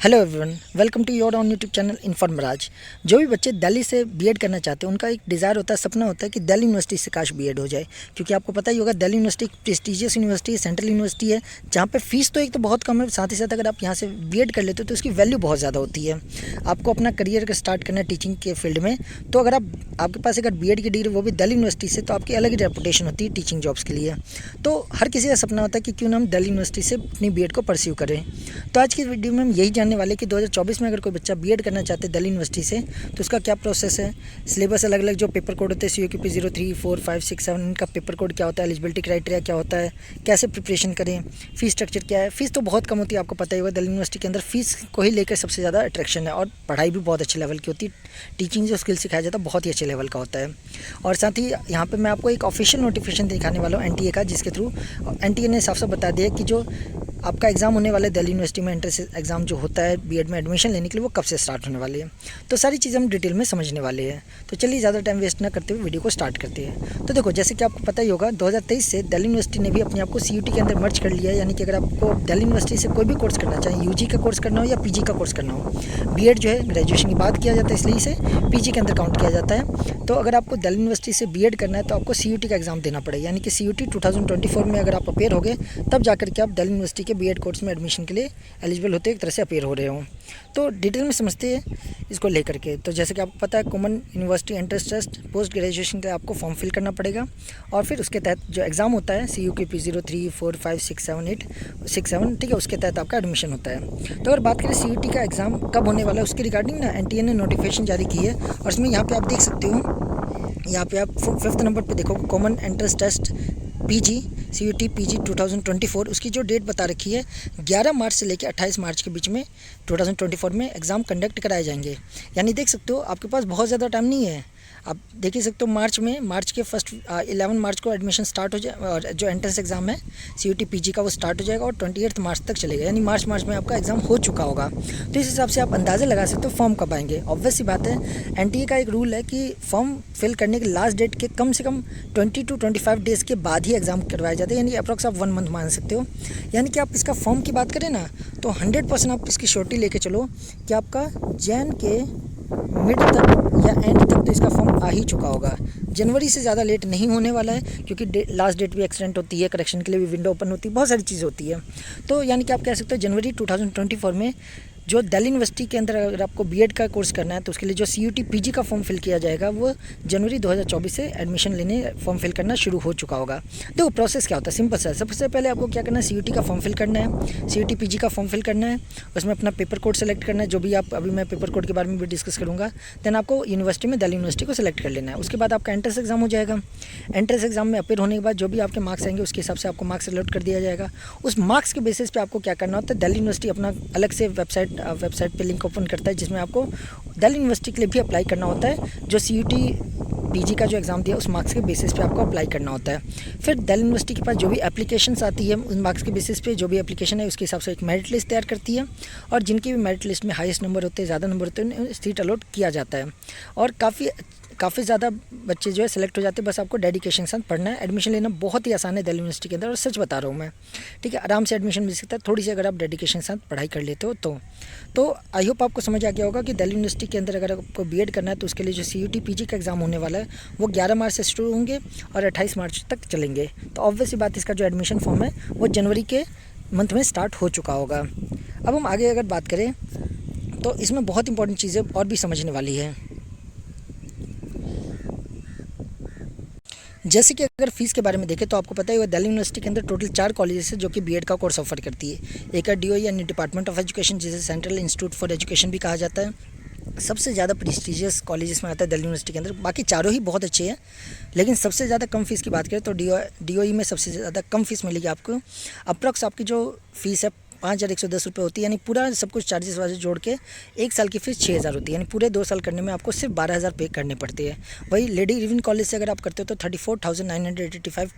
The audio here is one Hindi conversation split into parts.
Hello everyone, welcome to your own YouTube channel Informraj. जो भी बच्चे दिल्ली से बीएड करना चाहते हैं उनका एक डिज़ायर होता है, सपना होता है कि दिल्ली यूनिवर्सिटी से काश बीएड हो जाए। क्योंकि आपको पता ही होगा दिल्ली यूनिवर्सिटी एक प्रेस्टीजियस यूनिवर्सिटी है, सेंट्रल यूनिवर्सिटी है, जहाँ पे फीस तो एक तो बहुत कम है, साथ ही साथ अगर आप यहाँ से बीएड कर लेते हो तो उसकी वैल्यू बहुत ज़्यादा होती है। आपको अपना करियर का स्टार्ट करना है टीचिंग के फील्ड में, तो अगर आपके पास अगर बीएड की डिग्री वो भी दिल्ली यूनिवर्सिटी से, तो आपकी अलग ही रेपुटेशन होती है टीचिंग जॉब्स के लिए। तो हर किसी का सपना होता है कि क्यों ना हम दिल्ली यूनिवर्सिटी से अपनी बीएड को परस्यू करें। तो आज की वीडियो में हम यही जानने वाले कि 2024 में अगर कोई बच्चा बीएड करना चाहते हैं दिल्ली यूनिवर्सिटी से, तो उसका क्या प्रोसेस है, सिलेबस अलग अलग जो पेपर कोड होते हैं CUPP 03, 4, 5, 6, 7, इनका पेपर कोड क्या होता है, एलिजिबिलिटी क्राइटेरिया क्या होता है, कैसे प्रिपरेशन करें, फीस स्ट्रक्चर क्या है। फीस तो बहुत कम होती है, आपको पता ही होगा दिल्ली यूनिवर्सिटी के अंदर फीस को ही लेकर सबसे ज़्यादा अट्रैक्शन है, और पढ़ाई भी बहुत अच्छे लेवल की होती है। टीचिंग जो स्किल सिखाया जाता है बहुत ही अच्छे लेवल का होता है। और साथ ही यहाँ पर मैं आपको एक ऑफिशियल नोटिफिकेशन दिखाने वाला हूँ NTA का, जिसके थ्रू NTA ने साफ साफ बता दिया कि जो आपका एग्ज़ाम होने वाला है दिल्ली यूनिवर्सिटी में, एंट्रेंस एग्ज़ाम जो होता है बीएड में एडमिशन लेने के लिए, वो कब से स्टार्ट होने वाली है। तो सारी चीज़ें हम डिटेल में समझने वाले हैं। तो चलिए ज़्यादा टाइम वेस्ट ना करते हुए वीडियो को स्टार्ट करते हैं। तो देखो, जैसे कि आपको पता ही होगा 2023 से दिल्ली यूनिवर्सिटी ने भी अपने आप को CUT के अंदर मर्ज कर लिया है। यानी कि अगर आपको दिल्ली यूनिवर्सिटी से कोई भी कोर्स करना चाहे, UG का कोर्स करना हो या PG का कोर्स करना हो, बीएड जो है ग्रेजुएशन के बाद किया जाता है, इसलिए इसे PG के अंदर काउंट किया जाता है। तो अगर आपको दिल्ली यूनिवर्सिटी से बीएड करना है तो आपको CUT का एग्ज़ाम देना पड़ेगा। यानी कि CUT 2024 में अगर आप अपेयर हो गए, तब जाकर के आप दिल्ली यूनिवर्सिटी के बीएड कोर्स में एडमिशन के लिए एलिजिबल होते एक तरह से अपेयर हो रहे हो। तो डिटेल में समझते हैं इसको लेकर के। तो जैसे कि आपको पता है, common university entrance test post graduation के लिए आपको फॉर्म फिल करना पड़ेगा, और फिर उसके तहत जो एग्ज़ाम होता है CUPP 03, 4, 5, 6, 7, 8, 6, 7, ठीक है, उसके तहत आपका एडमिशन होता है। तो अगर बात करें CUT का एग्ज़ाम कब होने वाला है, उसके रिगार्डिंग ना NTA ने नोटिफिकेशन जारी की है। और इसमें यहाँ पे आप देख सकते हो, यहाँ पे आप 5th नंबर पे देखो, common entrance test PG CUT PG 2024, उसकी जो डेट बता रखी है 11 मार्च से लेकर 28 मार्च के बीच में 2024 में एग्ज़ाम कंडक्ट कराए जाएंगे। यानी देख सकते हो आपके पास बहुत ज़्यादा टाइम नहीं है। आप देख ही सकते हो मार्च के फर्स्ट 11 मार्च को एडमिशन स्टार्ट हो जाए, और जो एंट्रेंस एग्ज़ाम है CUT PG का वो स्टार्ट हो जाएगा और 28 मार्च तक चलेगा। यानी मार्च में आपका एग्ज़ाम हो चुका होगा। तो इस हिसाब से आप अंदाज़ा लगा सकते हो फॉर्म कब आएंगे। ऑब्वियस सी बात है, NTA का एक रूल है कि फॉर्म फिल करने के लास्ट डेट के कम से कम 20 to 25 डेज़ के बाद ही एग्ज़ाम करवाए जाते हैं। यानी अप्रॉक्स आप 1 मंथ मान सकते हो। यानी कि आप इसका फॉर्म की बात करें ना, तो 100% आप इसकी श्योरिटी लेके चलो कि आपका जैन के मिड तक या एंड तक तो इसका फॉर्म आ ही चुका होगा। जनवरी से ज़्यादा लेट नहीं होने वाला है, क्योंकि लास्ट डेट भी एक्सटेंड होती है, करेक्शन के लिए भी विंडो ओपन होती है, बहुत सारी चीज़ होती है। तो यानी कि आप कह सकते हो जनवरी 2024 में जो दिल्ली यूनिवर्सिटी के अंदर अगर आपको बीएड का कोर्स करना है, तो उसके लिए जो CUT PG का फॉर्म फिल किया जाएगा, वो जनवरी 2024 से एडमिशन लेने फॉर्म फिल करना शुरू हो चुका होगा। देखो प्रोसेस क्या होता है, सिंपल सा है। सबसे पहले आपको क्या करना है, CUT का फॉर्म फिल करना है, CUT PG का फॉर्म फिल करना है, उसमें अपना पेपर कोड सेलेक्ट करना है, जो भी आप अभी मैं पेपर कोड के बारे में भी डिस्कस करूँगा। देन आपको यूनिवर्सिटी में दिल्ली यूनिवर्सिटी को सेलेक्ट कर लेना है। उसके बाद आपका एंट्रेंस एग्जाम हो जाएगा। एंट्रेंस एग्जाम में अपेयर होने के बाद जो भी आपके मार्क्स आएंगे उसके हिसाब से आपको मार्क्स अलॉट कर दिया जाएगा। उस मार्क्स के बेसिस पे आपको क्या करना होता है, दिल्ली यूनिवर्सिटी अपना अलग से वेबसाइट पे लिंक ओपन करता है, जिसमें आपको दिल्ली यूनिवर्सिटी के लिए भी अप्लाई करना होता है। जो CUT PG का जो एग्ज़ाम दिया उस मार्क्स के बेसिस पे आपको अप्लाई करना होता है। फिर दिल्ली यूनिवर्सिटी के पास जो भी एप्लीकेशंस आती है, उन मार्क्स के बेसिस पे जो भी एप्लीकेशन है उसके हिसाब से एक मेरिट लिस्ट तैयार करती है, और जिनकी भी मेरिट लिस्ट में हाईएस्ट नंबर होते हैं, ज़्यादा नंबर होते हैं, उन्हें सीट अलॉट किया जाता है। और काफ़ी ज़्यादा बच्चे जो है सिलेक्ट हो जाते हैं। बस आपको डेडिकेशन के साथ पढ़ना है। एडमिशन लेना बहुत ही आसान है दिल्ली यूनिवर्सिटी के अंदर, और सच बता रहा हूँ मैं, ठीक है, आराम से एडमिशन मिल सकता है, थोड़ी सी अगर आप डेडिकेशन के साथ पढ़ाई कर लेते हो तो आई होप आपको समझ आ गया होगा कि दिल्ली यूनिवर्सिटी के अंदर अगर आपको बीएड करना है तो उसके लिए जो CUT PG का एग्ज़ाम होने वाला है वो 11 मार्च से शुरू होंगे और 28 मार्च तक चलेंगे। तो ऑब्वियसली बात, इसका जो एडमिशन फॉर्म है वो जनवरी के मंथ में स्टार्ट हो चुका होगा। अब हम आगे अगर बात करें तो इसमें बहुत इंपॉर्टेंट चीज़ें और भी समझने वाली है। जैसे कि अगर फीस के बारे में देखें तो आपको पता ही होगा दिल्ली यूनिवर्सिटी के अंदर टोटल 4 कॉलेजेस है जो कि बीएड का कोर्स ऑफर करती है। एक है DOE यानी डिपार्टमेंट ऑफ एजुकेशन, जिसे सेंट्रल इंस्टीट्यूट फॉर एजुकेशन भी कहा जाता है। सबसे ज़्यादा प्रेस्टीजियस कॉलेजेस में आता है दिल्ली यूनिवर्सिटी के अंदर। बाकी चारों ही बहुत अच्छे हैं, लेकिन सबसे ज़्यादा कम फीस की बात करें तो DOE में सबसे ज़्यादा कम फीस मिलेगी आपको। अप्रॉक्स आपकी जो फीस है 5,110 रुपये होती है। यानी पूरा सब कुछ चार्जेस वार्जेस जोड़ के एक साल की फीस 6,000 होती है। यानी पूरे 2 साल करने में आपको सिर्फ 12,000 पे करने पड़ते हैं। वही लेडी इरविन कॉलेज से अगर आप करते हो तो 34,985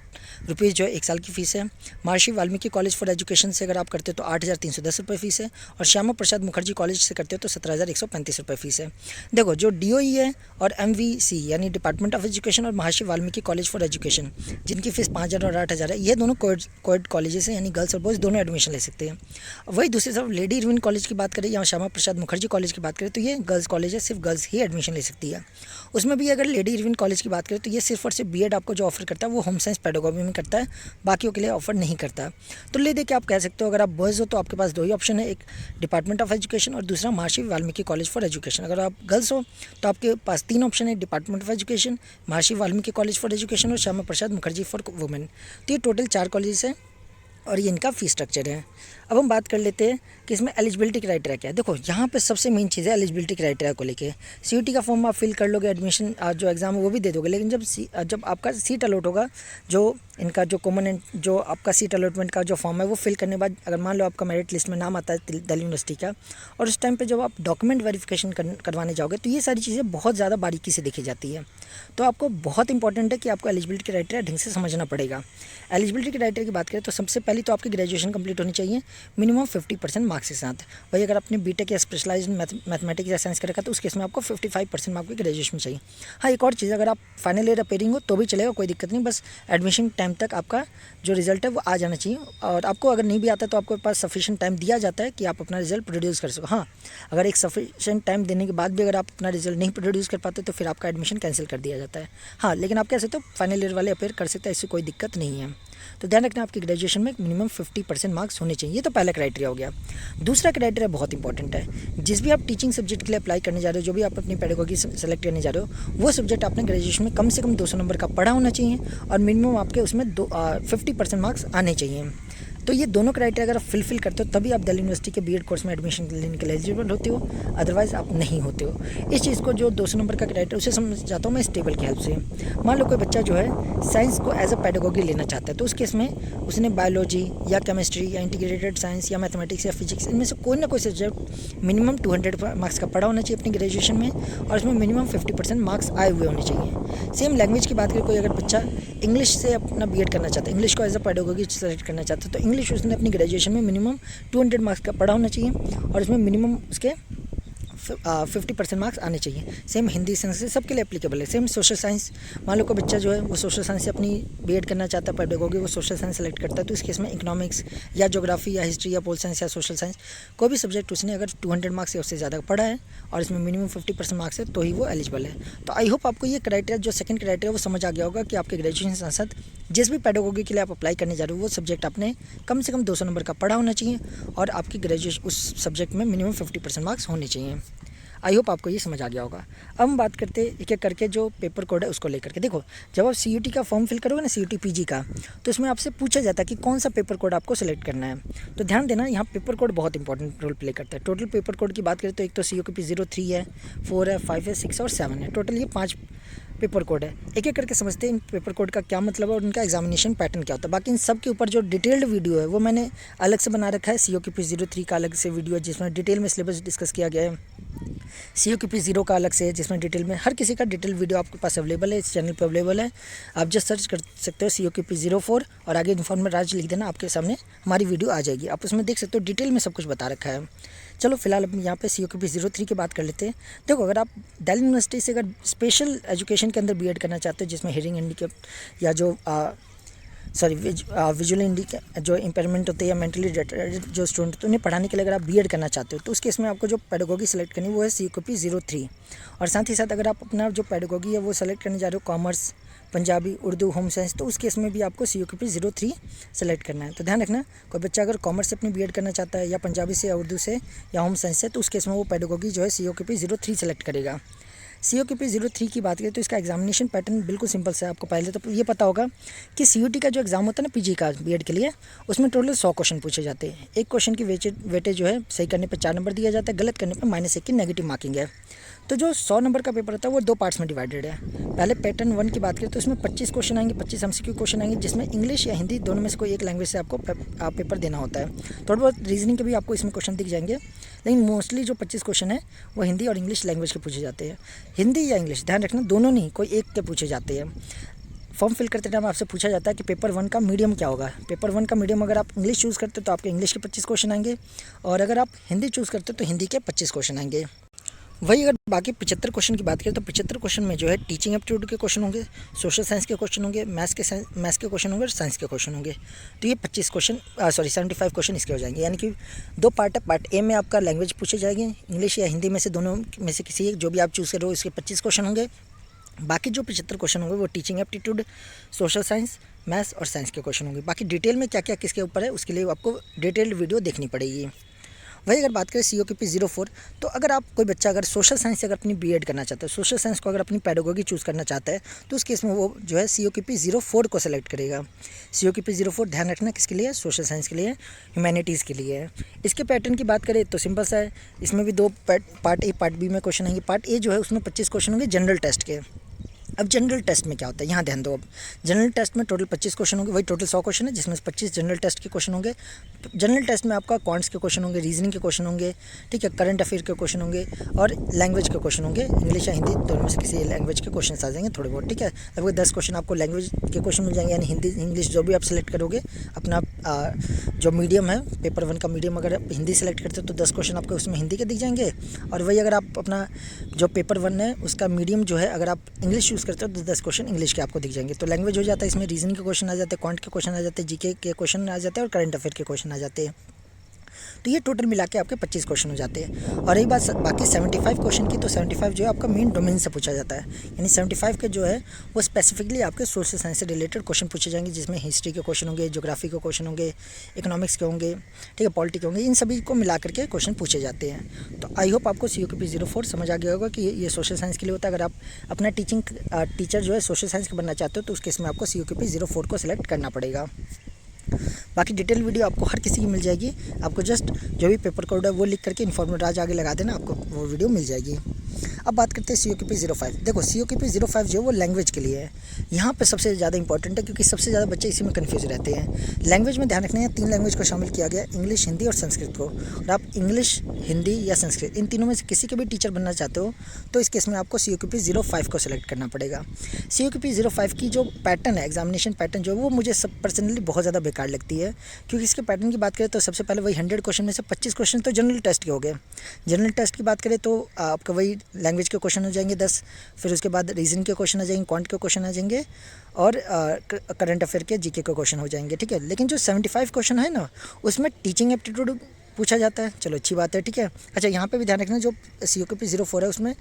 रुपीज़ जो है एक साल की फ़ीस है। महर्षि वाल्मीकि कॉलेज फॉर एजुकेशन से अगर आप करते हो तो 8,310 रुपये फ़ीस है, और श्यामा प्रसाद मुखर्जी कॉलेज से करते हो तो 17,135 रुपये फ़ीस है। देखो, जो DOE है और MVC यानी डिपार्टमेंट ऑफ एजुकेशन और महर्षि वाल्मीकि कॉलेज फॉर एजुकेशन, जिनकी फ़ीस 5,000 और 8,000 है, ये दोनों कोएड कॉलेजेस हैं, यानी गर्ल्स और बॉयज़ दोनों एडमिशन ले सकते हैं। वही दूसरी तरफ लेडी इरविन कॉलेज की बात करें या श्यामा प्रसाद मुखर्जी कॉलेज की बात करें तो ये गर्ल्स कॉलेज है, सिर्फ गर्ल्स ही एडमिशन ले सकती है। उसमें भी अगर लेडी इरविन कॉलेज की बात करें तो ये सिर्फ और सिर्फ बीएड आपको जो ऑफर करता है वो होम साइंस पेडागोजी में करता है, बाकियों के लिए ऑफर नहीं करता। तो ले दे के आप कह सकते हो, अगर आप बॉयज़ हो तो आपके पास दो ही ऑप्शन है, एक डिपार्टमेंट ऑफ एजुकेशन और दूसरा महर्षि वाल्मीकि कॉलेज फॉर एजुकेशन। अगर आप गर्ल्स हो तो आपके पास तीन ऑप्शन है, department of education, Maharshi Valmiki college for education और श्यामा प्रसाद मुखर्जी फॉर वुमेन। तो ये टोटल 4 कॉलेज हैं और ये इनका फ़ीस स्ट्रक्चर है। अब हम बात कर लेते हैं कि इसमें एलिजिबिलिटी क्राइटेरिया क्या है। देखो यहाँ पे सबसे मेन चीज़ है एलिजिबिलिटी क्राइटेरिया को लेके। सीयूटी का फॉर्म आप फिल कर लोगे, एडमिशन जो एग्ज़ाम है वो भी दे दोगे, लेकिन जब आपका सीट अलॉट होगा, जो इनका जो कॉमन जो आपका सीट अलॉटमेंट का जो फॉर्म है वो फिल करने के बाद अगर मान लो आपका मेरिट लिस्ट में नाम आता है दिल्ली यूनिवर्सिटी का, और उस टाइम पर जब आप डॉक्यूमेंट वेरिफिकेशन करवाने जाओगे तो ये सारी चीज़ें बहुत ज़्यादा बारीकी से देखी जाती है। तो आपको बहुत इंपॉर्टेंट है कि आपको एलिजिबिलिटी क्राइटेरिया ढंग से समझना पड़ेगा। एलिजिबिलिटी क्राइटेरिया की बात करें तो सबसे पहले तो आपकी ग्रेजुएशन कंप्लीट होनी चाहिए मिनिमम 50% मार्क्स के साथ। वही अगर आपने बीटेक या स्पेशलाइज्ड मैथमेटिक्स या साइंस का रखा तो उस केस में आपको 55% मार्क्स की ग्रेजुएशन चाहिए। हाँ, एक और चीज़, अगर आप फाइनल ईयर अपेयरिंग हो तो भी चलेगा, कोई दिक्कत नहीं, बस एडमिशन टाइम तक आपका जो रिजल्ट है वो आ जाना चाहिए। और आपको अगर नहीं भी आता तो आपके पास सफिशिएंट टाइम दिया जाता है कि आप अपना रिजल्ट प्रोड्यूस कर सको। हाँ, अगर एक सफिशिएंट टाइम देने के बाद भी अगर आप अपना रिजल्ट नहीं प्रोड्यूस कर पाते तो फिर आपका एडमिशन कैंसिल कर दिया जाता है। हाँ, लेकिन आप कह सकते हो फाइनल ईयर वाले अपेयर कर सकते हैं, इससे कोई दिक्कत नहीं है। तो ध्यान रखना आपकी ग्रेजुएशन में मिनिमम 50% मार्क्स होने चाहिए। ये तो पहला क्राइटेरिया हो गया। दूसरा क्राइटेरिया बहुत इंपॉर्टेंट है, जिस भी आप टीचिंग सब्जेक्ट के लिए अप्लाई करने जा रहे हो, जो भी आप अपनी पेडागोजी सेलेक्ट करने जा रहे हो, वो सब्जेक्ट आपने ग्रेजुएशन में कम से कम 200 नंबर का पढ़ा होना चाहिए और मिनिमम आपके उसमें 50% मार्क्स आने चाहिए। तो ये दोनों क्राइटेरिया अगर आप फिल करते हो तभी आप दिल्ली यूनिवर्सिटी के बीएड कोर्स में एडमिशन लेने के लिए एलिजिबल होते हो, अदरवाइज आप नहीं होते हो। इस चीज़ को जो 200 नंबर का क्राइटेरिया उसे समझ जाता हूँ मैं इस टेबल की हेल्प से। मान लो कोई बच्चा जो है साइंस को एज अ पेडागोजी लेना चाहता है, तो उस केस में उसने बायोलॉजी या केमिस्ट्री या इंटीग्रेटेड साइंस या मैथमेटिक्स या फिजिक्स, इनमें से कोई ना कोई सब्जेक्ट मिनिमम 200 मार्क्स का पढ़ा होना चाहिए अपनी ग्रेजुएशन में और उसमें मिनिमम 50% मार्क्स आए हुए होने चाहिए। सेम लैंग्वेज की बात करें, कोई अगर बच्चा इंग्लिश से अपना बीएड करना चाहता है, इंग्लिश को एज अ पेडागोजी सेलेक्ट करना चाहता है, तो इंग्लिश उसने अपनी ग्रेजुएशन में मिनिमम 200 मार्क्स का पढ़ा होना चाहिए और इसमें मिनिमम उसके 50% मार्क्स आने चाहिए। सेम हिंदी संस्कृत सबके लिए एप्लीकेबल है। सेम सोशल साइंस, मान लो कोई बच्चा जो है वो सोशल साइंस से अपनी बीएड करना चाहता है, पेडागोजी वो सोशल साइंस सेलेक्ट करता है, तो इस केस में इकोनॉमिक्स या ज्योग्राफी या हिस्ट्री या पोल साइंस या सोशल साइंस कोई भी सब्जेक्ट उसने अगर 200 मार्क्स या उससे ज़्यादा पढ़ा है और इसमें मिनिमम 50% मार्क्स है तो ही वो एलिजिबल है। तो आई होप आपको ये क्राइटेरिया जो सेकंड क्राइटेरिया वो समझ आ गया होगा कि आपके ग्रेजुएशन के साथ साथ जिस भी पेडागोजी के लिए आप अप्लाई करने जा रहे हो वो सब्जेक्ट आपने कम से कम 200 नंबर का पढ़ा होना चाहिए और आपकी ग्रेजुएशन उस सब्जेक्ट में मिनिमम 50% मार्क्स होने चाहिए। आई होप आपको ये समझ आ गया होगा। अब हम बात करते हैं एक एक करके जो पेपर कोड है उसको लेकर के। देखो, जब आप सीयूटी का फॉर्म फिल करोगे ना, सीयूटी पीजी का, तो इसमें आपसे पूछा जाता है कि कौन सा पेपर कोड आपको सेलेक्ट करना है। तो ध्यान देना, यहाँ पेपर कोड बहुत इंपॉर्टेंट रोल प्ले करता है। टोटल पेपर कोड की बात करें तो एक तो COQP 03 है, 4 है, 5 है, 6 और 7 है। टोटल ये 5 पेपर कोड है। एक एक करके समझते हैं इन पेपर कोड का क्या मतलब है और उनका एग्जामिनेशन पैटर्न क्या होता है। बाकी इन सब के ऊपर जो डिटेल्ड वीडियो है वो मैंने अलग से बना रखा है। COQP 03 का अलग से वीडियो है जिसमें डिटेल में सिलेबस डिस्कस किया गया है। COQP 0 का अलग से है जिसमें डिटेल में हर किसी का डिटेल वीडियो आपके पास अवेलेबल है, इस चैनल पर अवेलेबल है। आप जस्ट सर्च कर सकते हो COQP 04 और आगे इन्फॉर्म राज लिख देना, आपके सामने हमारी वीडियो आ जाएगी। आप उसमें देख सकते हो, डिटेल में सब कुछ बता रखा है। चलो फिलहाल अब यहाँ पे COQP 03 की बात कर लेते हैं। देखो, अगर आप दिल्ली यूनिवर्सिटी से अगर स्पेशल एजुकेशन के अंदर बीएड करना चाहते हो जिसमें हियरिंग हैंडीकैप या जो विजुअल इंडिकेट जो इम्पेयरमेंट होते हैं या मेंटली रिटार्डेड जो स्टूडेंट होते हैं उन्हें पढ़ाने के लिए अगर आप बीएड करना चाहते हो तो उस केस में आपको जो पेडागोजी सेलेक्ट करनी है वो है COQP 03। और साथ ही साथ अगर आप अपना जो पेडागोजी है वो सेलेक्ट करने जा रहे हो commerce, Punjabi, Urdu, home science, तो उस केस में भी आपको COQP 03 सेलेक्ट करना है। तो ध्यान रखना, कोई बच्चा अगर कॉमर्स से अपनी बीएड करना चाहता है या पंजाबी से या उर्दू से या होम साइंस से, तो उस केस में वो पेडागोजी जो है COQP 03 सेलेक्ट करेगा। COQP 03 की बात करें तो इसका एग्जामिनेशन पैटर्न बिल्कुल सिंपल सा है। आपको पहले तो ये पता होगा कि CUT का जो एग्ज़ाम होता है ना पीजी का बीएड के लिए, उसमें टोटल 100 क्वेश्चन पूछे जाते हैं। एक क्वेश्चन की वेटेज जो है सही करने पर 4 नंबर दिया जाता है, गलत करने पर -1 की नेगेटिव मार्किंग है। तो जो 100 नंबर का पेपर होता है वो 2 पार्ट्स में डिवाइडेड है। पहले पैटर्न 1 की बात करें तो इसमें 25 क्वेश्चन आएंगे, 25 MCQ क्वेश्चन आएंगे जिसमें इंग्लिश या हिंदी दोनों में से कोई एक लैंग्वेज से आपको पेपर देना होता है। थोड़ा बहुत रीजनिंग के भी आपको इसमें क्वेश्चन दिख जाएंगे, लेकिन मोस्टली जो 25 क्वेश्चन है वो हिंदी और इंग्लिश लैंग्वेज के पूछे जाते हैं। हिंदी या इंग्लिश, ध्यान रखना, दोनों नहीं, कोई एक के पूछे जाते हैं। फॉर्म फिल करते टाइम आपसे पूछा जाता है कि पेपर 1 का मीडियम क्या होगा। पेपर 1 का मीडियम अगर आप इंग्लिश चूज़ करते हो तो आपके इंग्लिश के 25 क्वेश्चन आएंगे और अगर आप हिंदी चूज़ करते हो तो हिंदी के 25 क्वेश्चन आएंगे। वही अगर बाकी 75 क्वेश्चन की बात करें तो 75 क्वेश्चन में जो है टीचिंग एप्टीट्यूड के क्वेश्चन होंगे, सोशल साइंस के क्वेश्चन होंगे, मैथ्स के क्वेश्चन होंगे और साइंस के क्वेश्चन होंगे। तो ये 75 क्वेश्चन इसके हो जाएंगे, यानी कि दो पार्ट है। पार्ट ए में आपका लैंग्वेज पूछे जाएंगे, इंग्लिश या हिंदी में से दोनों में से किसी एक, जो भी आप चूज़ करो, इसके 25 क्वेश्चन होंगे। बाकी जो 75 क्वेश्चन होंगे वो teaching aptitude, social science, maths और साइंस के क्वेश्चन होंगे। बाकी डिटेल में क्या क्या किसके ऊपर है उसके लिए आपको डिटेल्ड वीडियो देखनी पड़ेगी। वही अगर बात करें COQP 04, तो अगर आप कोई बच्चा अगर सोशल साइंस से अगर अपनी बीएड करना चाहता है, सोशल साइंस को अगर अपनी पैडागोजी चूज़ करना चाहता है, तो उस केस में वो जो है COQP 04 को सेलेक्ट करेगा। COQP 04 ध्यान रखना किसके लिए है, सोशल साइंस के लिए, ह्यूमैनिटीज़ के लिए है। इसके पैटर्न की बात करें तो सिंपल सा है, इसमें भी दो पार्ट ए पार्ट बी में क्वेश्चन आएंगे। पार्ट ए जो है उसमें 25 क्वेश्चन होंगे जनरल टेस्ट के। अब जनरल टेस्ट में क्या होता है, यहाँ ध्यान दो। अब जनरल टेस्ट में टोटल 25 क्वेश्चन होंगे, वही टोटल 100 क्वेश्चन है, जिसमें से 25 जनरल टेस्ट के क्वेश्चन होंगे। जनरल टेस्ट में आपका क्वांट्स के क्वेश्चन होंगे, रीजनिंग के क्वेश्चन होंगे, ठीक है, करंट अफेयर के क्वेश्चन होंगे और लैंग्वेज के क्वेश्चन होंगे। इंग्लिश या हिंदी दोनों में से किसी लैंग्वेज के क्वेश्चन आ जाएंगे थोड़े बहुत, ठीक है। लगभग 10 क्वेश्चन आपको लैंग्वेज के क्वेश्चन मिल जाएंगे, यानी हिंदी इंग्लिश जो भी आप सेलेक्ट करोगे अपना जो मीडियम है, पेपर 1 का मीडियम अगर आप हिंदी सेलेक्ट करते हो तो 10 क्वेश्चन आपको उसमें हिंदी के दिख जाएंगे। और वही अगर आप अपना जो पेपर 1 है उसका मीडियम जो है अगर आप इंग्लिश चूज़ करते हो तो 10 क्वेश्चन इंग्लिश के आपको दिख जाएंगे। तो लैंग्वेज हो जाता है, इसमें रीजनिंग के क्वेश्चन आ जाते हैं, क्वांट के क्वेश्चन आ जाते हैं, जीके के क्वेश्चन आ जाते हैं और करंट अफेयर के क्वेश्चन आ जाते हैं। तो ये टोटल मिला के आपके 25 क्वेश्चन हो जाते हैं। और रही बात बाकी 75 क्वेश्चन की, तो 75 जो है आपका मेन डोमेन से पूछा जाता है, यानी 75 के जो है वो स्पेसिफिकली आपके सोशल साइंस से रिलेटेड क्वेश्चन पूछे जाएंगे, जिसमें हिस्ट्री के क्वेश्चन होंगे, ज्योग्राफी के क्वेश्चन होंगे, इकोनॉमिक्स के होंगे, ठीक है, पॉलिटी के होंगे, इन सभी को मिला करके क्वेश्चन पूछे जाते हैं। तो आई होप आपको COQP 04 समझ आ गया होगा कि ये सोशल साइंस के लिए होता है। अगर आप अपना टीचर जो है सोशल साइंस का बनना चाहते हो तो उस केस में आपको COQP 04 को सिलेक्ट करना पड़ेगा। बाकी डिटेल वीडियो आपको हर किसी की मिल जाएगी, आपको जस्ट जो भी पेपर कोड है वो लिख करके इन्फॉर्मेट राज आगे लगा देना, आपको वो वीडियो मिल जाएगी। अब बात करते हैं COQP 05। देखो COQP 05 जो है वो लैंग्वेज के लिए है। यहाँ पे सबसे ज़्यादा इंपॉर्टेंट है क्योंकि सबसे ज़्यादा बच्चे इसी में कन्फ्यूज रहते हैं। लैंग्वेज में ध्यान रखना है, 3 लैंग्वेज को शामिल किया गया, इंग्लिश, हिंदी और संस्कृत को। और आप इंग्लिश, हिंदी या संस्कृत इन तीनों में से किसी के भी टीचर बनना चाहते हो तो इस केस में आपको COQP 05 को सिलेक्ट करना पड़ेगा। COQP 05 की जो पैटर्न है, एग्जामिनेशन पैटर्न जो है वो मुझे सब पर्सनली बहुत ज़्यादा बेकार लगती है, क्योंकि इसके पैटर्न की बात करें तो सबसे पहले वही 100 क्वेश्चन में से 25 क्वेश्चन तो जनरल टेस्ट के हो गए। जनरल टेस्ट की बात करें तो आपका वही लैंग्वेज के क्वेश्चन हो जाएंगे 10, फिर उसके बाद रीजनिंग के क्वेश्चन आ जाएंगे, क्वांट के क्वेश्चन आ जाएंगे और करंट अफेयर के जीके के क्वेश्चन हो जाएंगे, ठीक है। लेकिन जो 75 क्वेश्चन है ना उसमें टीचिंग एप्टीट्यूड पूछा जाता है, चलो अच्छी बात है, ठीक है। अच्छा, यहाँ पे भी ध्यान रखना, जो COQP 04 है उसमें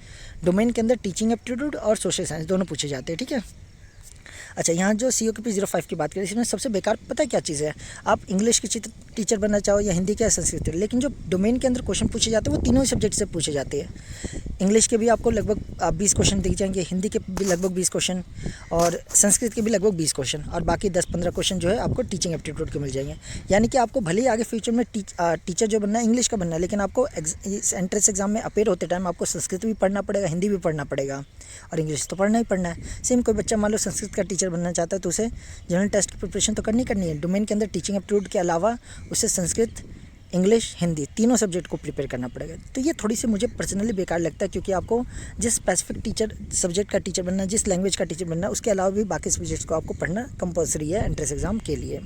डोमेन के अंदर टीचिंग एप्टीट्यूड और सोशल साइंस दोनों पूछे जाते हैं, ठीक है। अच्छा, यहाँ जो COQP 05 की बात करें इसमें सबसे बेकार पता है क्या चीज़ है, आप इंग्लिश की टीचर बनना चाहो या हिंदी या संस्कृत, लेकिन जो डोमेन के अंदर क्वेश्चन पूछे जाते हैं वो तीनों सब्जेक्ट से पूछे जाते हैं। इंग्लिश के भी आपको लगभग 20 क्वेश्चन दिख जाएंगे, हिंदी के भी लगभग 20 क्वेश्चन और संस्कृत के भी लगभग 20 क्वेश्चन, और बाकी 10-15 क्वेश्चन जो है आपको टीचिंग एप्टीट्यूड के मिल जाएंगे। यानी कि आपको भले ही आगे फ्यूचर में टीचर जो बनना है इंग्लिश का बनना है, लेकिन आपको एंट्रेंस एग्जाम में अपेयर होते टाइम आपको संस्कृत भी पढ़ना पड़ेगा, हिंदी भी पढ़ना पड़ेगा और इंग्लिश तो पढ़ना ही पढ़ना है। सेम कोई बच्चा मान लो संस्कृत का टीचर बनना चाहता है तो उसे जनरल टेस्ट की प्रिपरेशन तो करनी है, डोमेन के अंदर टीचिंग एप्टीट्यूड के अलावा उसे संस्कृत, इंग्लिश, हिंदी तीनों सब्जेक्ट को प्रिपेयर करना पड़ेगा। तो ये थोड़ी सी मुझे पर्सनली बेकार लगता है, क्योंकि आपको जिस स्पेसिफिक सब्जेक्ट का टीचर बनना है, जिस लैंग्वेज का टीचर बनना है, उसके अलावा भी बाकी सब्जेक्ट्स को आपको पढ़ना कंपलसरी है एंट्रेंस एग्जाम के लिए।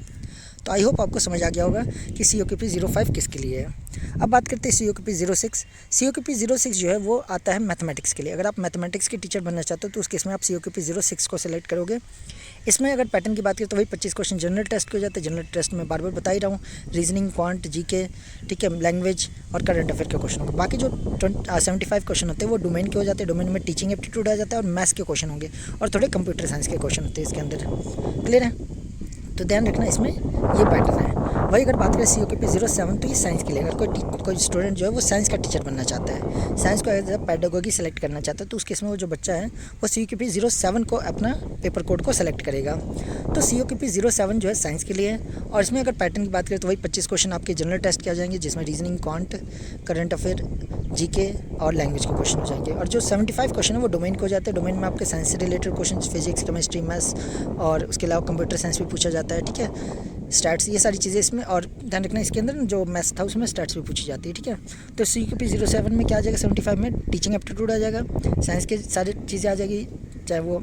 तो आई होप आपको समझ आ गया होगा कि COQP 05 किसके लिए है। अब बात करते हैं COQP 06। COQP 06 जो है वो आता है मैथमेटिक्स के लिए। अगर आप मैथमेटिक्स के टीचर बनना चाहते हो तो उस केस में आप COQP 06 को सिलेक्ट करोगे। इसमें अगर पैटर्न की बात करें तो वही 25 क्वेश्चन जनरल टेस्ट के हो जाते हैं। जनरल टेस्ट में बार बार बता ही रहा हूँ, रीजनिंग, क्वांट, जीके, ठीक है, लैंग्वेज और करंट अफेयर के क्वेश्चन होंगे। बाकी जो 75 क्वेश्चन होते हैं वो डोमेन के हो जाते हैं। डोमेन में टीचिंग एप्टीट्यूड आ जाता है और मैथ्स के क्वेश्चन होंगे और थोड़े कंप्यूटर साइंस के क्वेश्चन होते हैं इसके अंदर। क्लियर है? तो ध्यान रखना, इसमें ये पैटर्न है। वही अगर बात करें COQP 07 तो ये साइंस के लिए। अगर कोई स्टूडेंट जो है वो साइंस का टीचर बनना चाहता है, साइंस को एज ए पैडागोजी सेलेक्ट करना चाहता है, तो उस केस में वो जो बच्चा है वो COQP 07 को अपना पेपर कोड को सेलेक्ट करेगा। तो COQP 07 जो है साइंस के लिए है। और इसमें अगर पैटर्न की बात करें तो वही 25 क्वेश्चन आपके जनरल टेस्ट के आ जाएंगे, जिसमें reasoning, quant, current affair, GK और लैंग्वेज के क्वेश्चन हो जाएंगे। और जो 75 क्वेश्चन है वो डोमेन को हो जाते हैं। डोमेन में आपके साइंस से related question, physics, chemistry, maths और उसके अलावा कंप्यूटर साइंस भी पूछा जाता है, ठीक है, स्टैट्स, ये सारी चीज़ें इसमें। और ध्यान रखना इसके अंदर जो मैथ्स था उसमें स्टैट्स भी पूछी जाती है, ठीक है। तो COQP 07 में क्या आ जाएगा, 75 में टीचिंग एप्टीट्यूड आ जाएगा, साइंस के सारी चीज़ें आ जाएगी, चाहे वो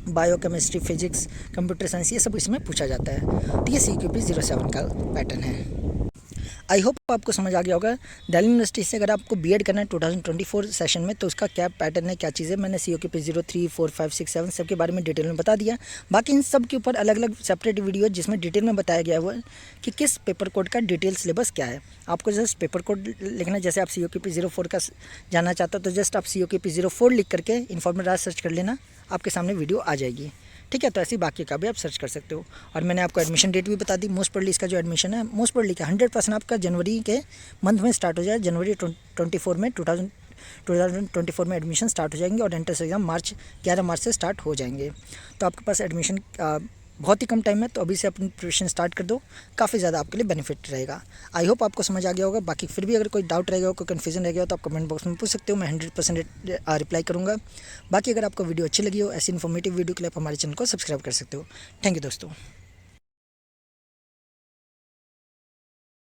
bio, chemistry, physics, computer science, ये सब इसमें पूछा जाता है। तो ये COQP 07 का पैटर्न है। आई होप आपको समझ आ गया होगा दिल्ली यूनिवर्सिटी से अगर आपको बीएड करना है 2024 सेशन में तो उसका क्या पैटर्न है, क्या चीज़ है। मैंने COKP 03, 4, 5, 6, 7 सब के बारे में डिटेल में बता दिया। बाकी इन सब के ऊपर अलग अलग सेपरेट वीडियो जिसमें डिटेल में बताया गया हुआ है कि किस पेपर कोड का डिटेल सिलेबस क्या है। आपको जस्ट पेपर कोड लिखना है। जैसे आप COKP 04 का जानना चाहते हो तो जस्ट आप COKP 04 लिख करके इन्फॉर्मराज सर्च कर लेना, आपके सामने वीडियो आ जाएगी। ठीक है, तो ऐसे बाकी का भी आप सर्च कर सकते हो। और मैंने आपको एडमिशन डेट भी बता दी। मोस्ट प्रोबेबली इसका जो एडमिशन है मोस्ट प्रोबेबली का 100% आपका जनवरी के मंथ में स्टार्ट हो जाए। जनवरी 24 में 2024 में एडमिशन स्टार्ट हो जाएंगे और एंट्रेंस एग्जाम 11 मार्च से स्टार्ट हो जाएंगे। तो आपके पास एडमिशन बहुत ही कम टाइम है, तो अभी से अपनी प्रिपरेशन स्टार्ट कर दो, काफ़ी ज़्यादा आपके लिए बेनिफिट रहेगा। आई होप आपको समझ आ गया होगा। बाकी फिर भी अगर कोई डाउट रहेगा, कोई कन्फ्यूजन रह गया हो तो आप कमेंट बॉक्स में पूछ सकते हो, मैं 100% रिप्लाई करूँगा। बाकी अगर आपको वीडियो अच्छी लगी हो, ऐसी इन्फॉर्मेटिव वीडियो के लिए आप हमारे चैनल को सब्सक्राइब कर सकते हो। थैंक यू दोस्तों।